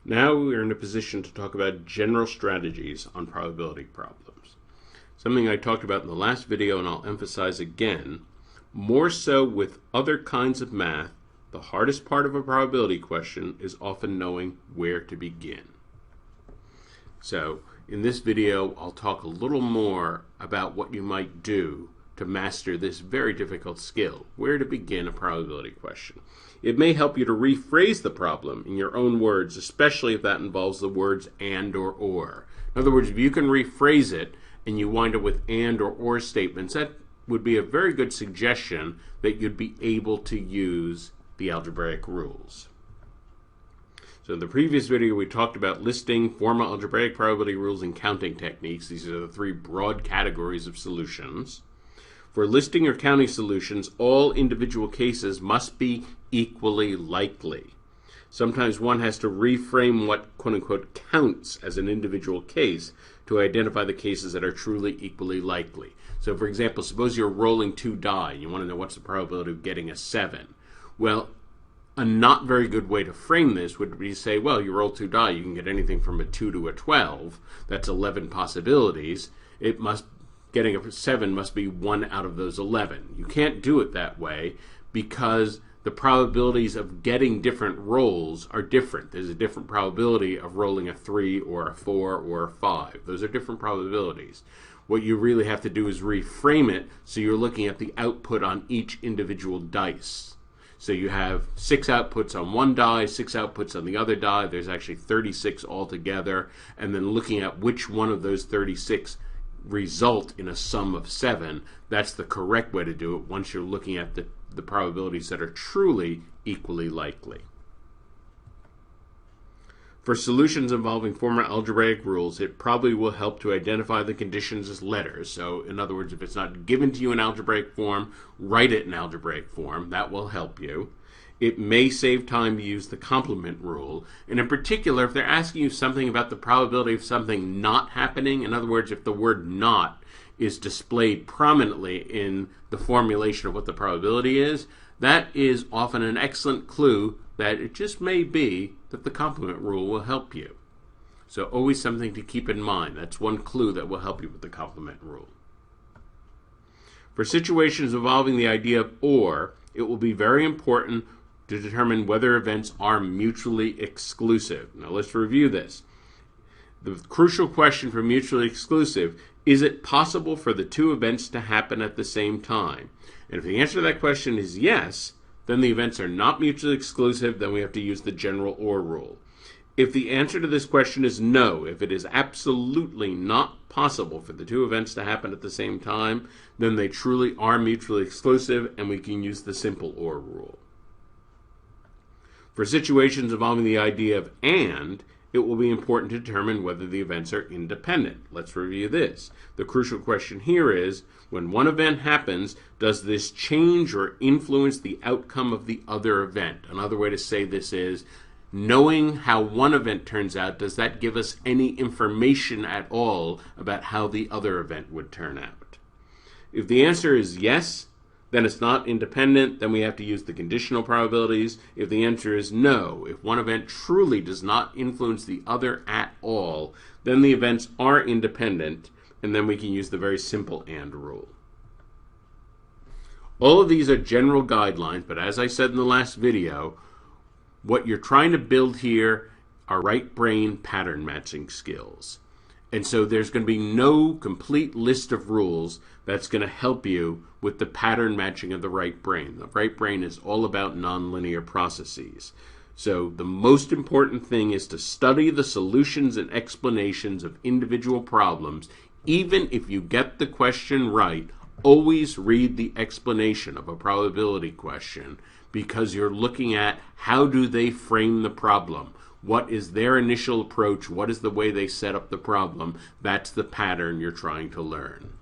Now we're in a position to talk about general strategies on probability problems. Something I talked about in the last video, and I'll emphasize again, more so with other kinds of math, the hardest part of a probability question is often knowing where to begin. So in this video, I'll talk a little more about what you might do to master this very difficult skill, where to begin a probability question. It may help you to rephrase the problem in your own words, especially if that involves the words and or. In other words, if you can rephrase it and you wind up with and or statements, that would be a very good suggestion that you'd be able to use the algebraic rules. So in the previous video, we talked about listing formal algebraic probability rules and counting techniques. These are the three broad categories of solutions. For listing or counting solutions, all individual cases must be equally likely. Sometimes one has to reframe what quote-unquote counts as an individual case to identify the cases that are truly equally likely. So for example, suppose you're rolling two die and you want to know what's the probability of getting a 7. Well, a not very good way to frame this would be to say, well, you roll two die, you can get anything from a 2 to a 12. That's 11 possibilities. Getting a 7 must be 1 out of those 11. You can't do it that way because the probabilities of getting different rolls are different. There's a different probability of rolling a 3 or a 4 or a 5. Those are different probabilities. What you really have to do is reframe it so you're looking at the output on each individual dice. So you have 6 outputs on one die, 6 outputs on the other die. There's actually 36 altogether. And then looking at which one of those 36 result in a sum of 7. That's the correct way to do it once you're looking at the probabilities that are truly equally likely. For solutions involving formal algebraic rules, it probably will help to identify the conditions as letters. So in other words, if it's not given to you in algebraic form, write it in algebraic form. That will help you. It may save time to use the complement rule. And in particular, if they're asking you something about the probability of something not happening, in other words, if the word not is displayed prominently in the formulation of what the probability is, that is often an excellent clue that it just may be that the complement rule will help you. So always something to keep in mind. That's one clue that will help you with the complement rule. For situations involving the idea of or, it will be very important to determine whether events are mutually exclusive. Now let's review this. The crucial question for mutually exclusive, is it possible for the two events to happen at the same time? And if the answer to that question is yes, then the events are not mutually exclusive, then we have to use the general or rule. If the answer to this question is no, if it is absolutely not possible for the two events to happen at the same time, then they truly are mutually exclusive and we can use the simple or rule. For situations involving the idea of and, it will be important to determine whether the events are independent. Let's review this. The crucial question here is, when one event happens, does this change or influence the outcome of the other event? Another way to say this is, knowing how one event turns out, does that give us any information at all about how the other event would turn out? If the answer is yes, then it's not independent, then we have to use the conditional probabilities. If the answer is no, if one event truly does not influence the other at all, then the events are independent, and then we can use the very simple and rule. All of these are general guidelines, but as I said in the last video, what you're trying to build here are right brain pattern matching skills. And so there's going to be no complete list of rules that's going to help you with the pattern matching of the right brain. The right brain is all about nonlinear processes. So the most important thing is to study the solutions and explanations of individual problems. Even if you get the question right, always read the explanation of a probability question because you're looking at how do they frame the problem. What is their initial approach? What is the way they set up the problem? That's the pattern you're trying to learn.